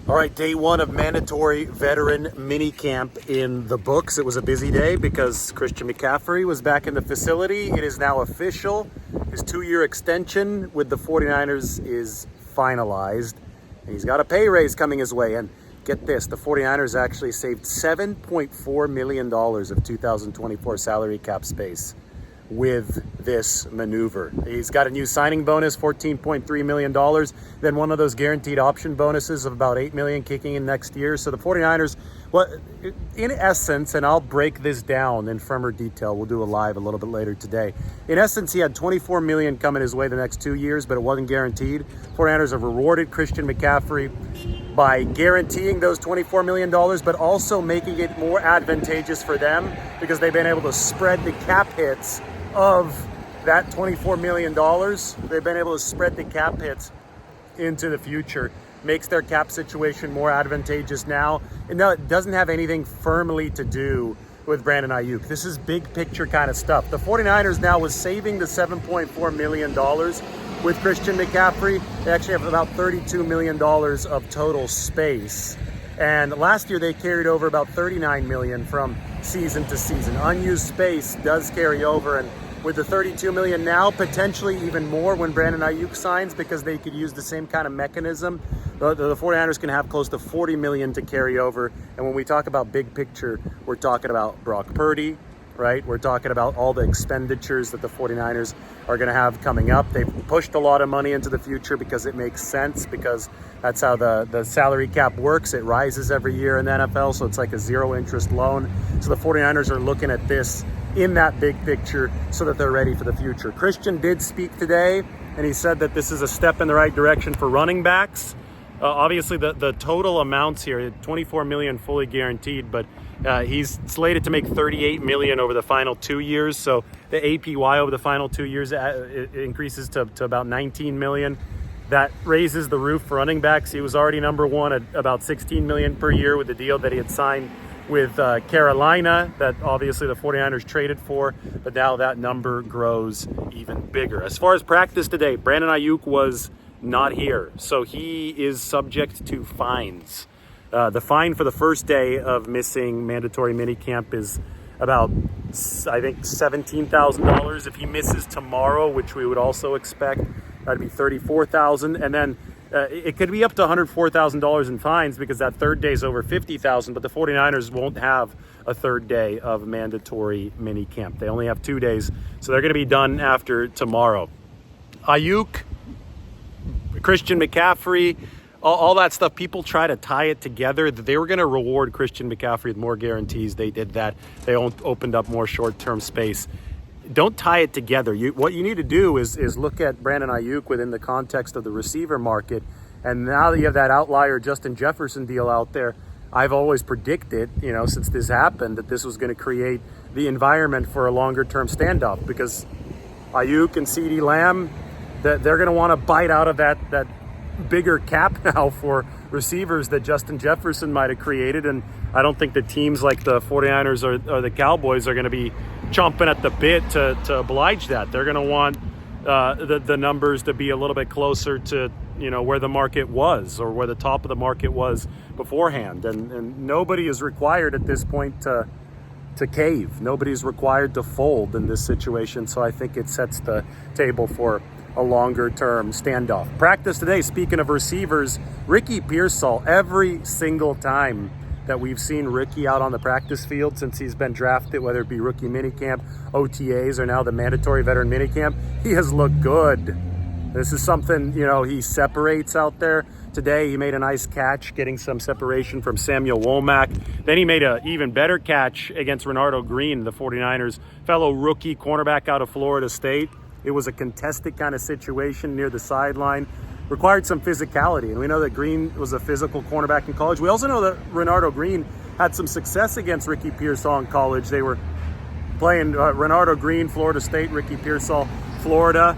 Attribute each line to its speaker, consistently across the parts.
Speaker 1: All right, day one of mandatory veteran minicamp in the books. It was a busy day because Christian McCaffrey was back in the facility. It is now official. His 2-year extension with the 49ers is finalized. And he's got a pay raise coming his way. And get this, the 49ers actually saved $7.4 million of 2024 salary cap space with this maneuver. He's got a new signing bonus, $14.3 million, then one of those guaranteed option bonuses of about $8 million kicking in next year. So the 49ers, well, in essence, and I'll break this down in firmer detail, we'll do a live a little bit later today. In essence, he had $24 million coming his way the next 2 years, but it wasn't guaranteed. 49ers have rewarded Christian McCaffrey by guaranteeing those $24 million, but also making it more advantageous for them because they've been able to spread the cap hits of that $24 million. They've been able to spread the cap hits into the future. Makes their cap situation more advantageous now. And no, it doesn't have anything firmly to do with Brandon Aiyuk. This is big picture kind of stuff. The 49ers now was saving the $7.4 million with Christian McCaffrey. They actually have about $32 million of total space. And last year they carried over about $39 million from season to season. Unused space does carry over, and with the $32 million now, potentially even more when Brandon Aiyuk signs, because they could use the same kind of mechanism. The 49ers can have close to $40 million to carry over. And when we talk about big picture, we're talking about Brock Purdy, right? We're talking about all the expenditures that the 49ers are going to have coming up. They've pushed a lot of money into the future because it makes sense, because that's how the salary cap works. It rises every year in the NFL, so it's like a zero interest loan. So the 49ers are looking at this in that big picture so that they're ready for the future. Christian did speak today, and he said that this is a step in the right direction for running backs. Obviously, the total amounts here, $24 million fully guaranteed, but he's slated to make $38 million over the final 2 years. So the APY over the final 2 years it increases to about $19 million. That raises the roof for running backs. He was already number one at about $16 million per year with the deal that he had signed with Carolina, that obviously the 49ers traded for, but now that number grows even bigger. As far as practice today, Brandon Aiyuk was not here, so he is subject to fines. The fine for the first day of missing mandatory minicamp is about, I think, $17,000. If he misses tomorrow, which we would also expect, that'd be $34,000, and then it could be up to $104,000 in fines because that third day is over $50,000, but the 49ers won't have a third day of mandatory minicamp. They only have 2 days, so they're going to be done after tomorrow. Aiyuk, Christian McCaffrey, all that stuff, people try to tie it together. They were going to reward Christian McCaffrey with more guarantees. They did that. They opened up more short-term space. Don't tie it together. What you need to do is look at Brandon Aiyuk within the context of the receiver market. And now that you have that outlier Justin Jefferson deal out there, I've always predicted, since this happened, that this was going to create the environment for a longer-term standoff, because Aiyuk and CeeDee Lamb, they're going to want to bite out of that bigger cap now for receivers that Justin Jefferson might have created. And I don't think the teams like the 49ers or the Cowboys are going to be chomping at the bit to oblige that. They're going to want the numbers to be a little bit closer to where the market was, or where the top of the market was beforehand. And nobody is required at this point to cave. Nobody's required to fold in this situation. So I think it sets the table for a longer-term standoff. Practice today, speaking of receivers, Ricky Pearsall, every single time that we've seen Ricky out on the practice field since he's been drafted, whether it be rookie minicamp, OTAs, or now the mandatory veteran minicamp, he has looked good. This is something, he separates out there. Today, he made a nice catch, getting some separation from Samuel Womack. Then he made an even better catch against Renardo Green, the 49ers, fellow rookie cornerback out of Florida State. It was a contested kind of situation near the sideline. Required some physicality, and we know that Green was a physical cornerback in college. We also know that Renardo Green had some success against Ricky Pearsall in college. They were playing Renardo Green, Florida State, Ricky Pearsall, Florida.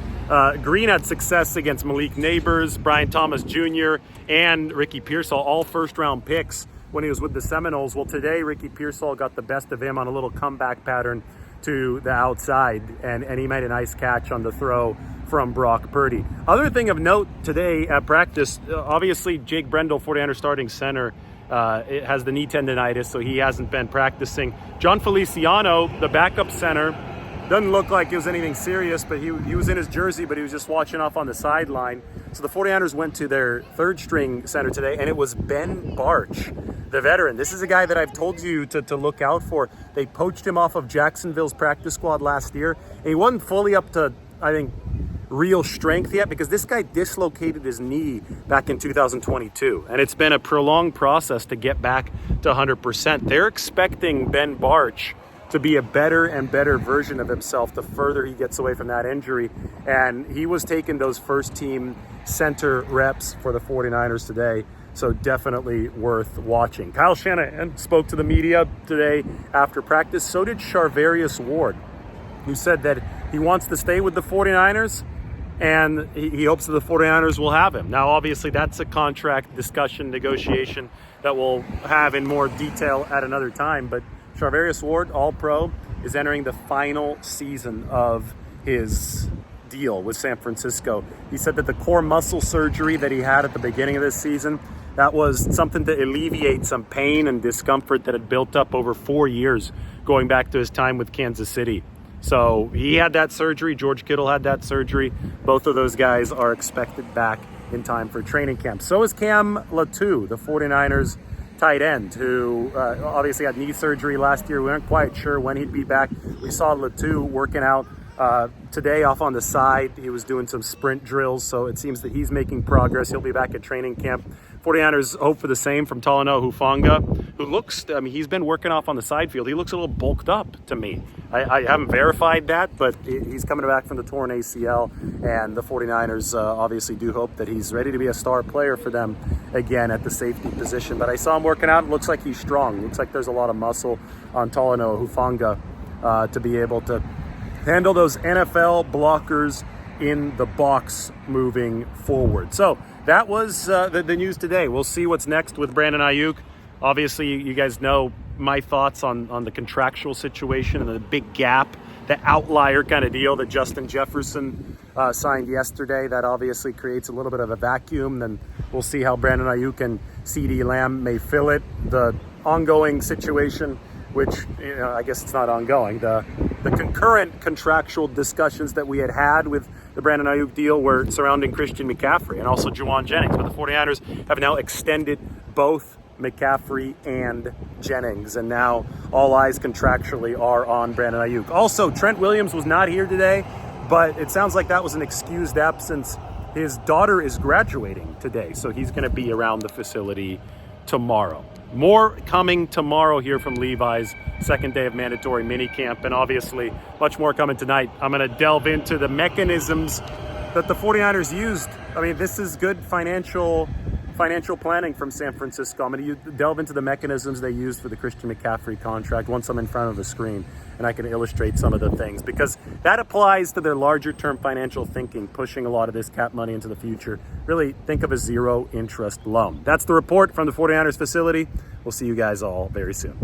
Speaker 1: Green had success against Malik Neighbors, Brian Thomas Jr., and Ricky Pearsall, all first-round picks when he was with the Seminoles. Well, today, Ricky Pearsall got the best of him on a little comeback pattern to the outside, and he made a nice catch on the throw from Brock Purdy. Other thing of note today at practice, obviously Jake Brendel, 49er starting center, it has the knee tendonitis, so he hasn't been practicing. John Feliciano, the backup center, doesn't look like it was anything serious, but he was in his jersey, but he was just watching off on the sideline. So the 49ers went to their third string center today, and it was Ben Barch, the veteran. This is a guy that I've told you to look out for. They poached him off of Jacksonville's practice squad last year, and he wasn't fully up to, I think, real strength yet, because this guy dislocated his knee back in 2022, and it's been a prolonged process to get back to 100%. They're expecting Ben Barch to be a better and better version of himself the further he gets away from that injury, and he was taking those first team center reps for the 49ers today, so definitely worth watching. Kyle Shanahan spoke to the media today after practice. So did Charvarius Ward, who said that he wants to stay with the 49ers, and he hopes that the 49ers will have him. Now, obviously, that's a contract discussion, negotiation that we'll have in more detail at another time. But Charvarius Ward, All-Pro, is entering the final season of his deal with San Francisco. He said that the core muscle surgery that he had at the beginning of this season, that was something to alleviate some pain and discomfort that had built up over 4 years going back to his time with Kansas City. So he had that surgery. George Kittle had that surgery. Both of those guys are expected back in time for training camp. So is Cam Latu, the 49ers tight end, who obviously had knee surgery last year. We weren't quite sure when he'd be back. We saw Latu working out today off on the side. He was doing some sprint drills, so it seems that he's making progress. He'll be back at training camp. 49ers hope for the same from Talanoa Hufanga, who looks, he's been working off on the side field. He looks a little bulked up to me. I haven't verified that, but he's coming back from the torn ACL, and the 49ers obviously do hope that he's ready to be a star player for them again at the safety position. But I saw him working out. It looks like he's strong. It looks like there's a lot of muscle on Talanoa Hufanga to be able to handle those NFL blockers in the box moving forward. So that was the news today. We'll see what's next with Brandon Aiyuk. Obviously, you guys know my thoughts on the contractual situation and the big gap, the outlier kind of deal that Justin Jefferson signed yesterday. That obviously creates a little bit of a vacuum. Then we'll see how Brandon Aiyuk and CeeDee Lamb may fill it. The ongoing situation, which I guess it's not ongoing, the concurrent contractual discussions that we had with the Brandon Aiyuk deal were surrounding Christian McCaffrey and also Juwan Jennings. But the 49ers have now extended both McCaffrey and Jennings, and now all eyes contractually are on Brandon Aiyuk. Also, Trent Williams was not here today, but it sounds like that was an excused absence. His daughter is graduating today, so he's going to be around the facility tomorrow. More coming tomorrow here from Levi's, second day of mandatory minicamp, and obviously much more coming tonight. I'm going to delve into the mechanisms that the 49ers used. I mean, this is good financial planning from San Francisco. I'm going to delve into the mechanisms they used for the Christian McCaffrey contract once I'm in front of the screen, and I can illustrate some of the things, because that applies to their larger term financial thinking, pushing a lot of this cap money into the future. Really think of a zero interest loan. That's the report from the 49ers facility. We'll see you guys all very soon.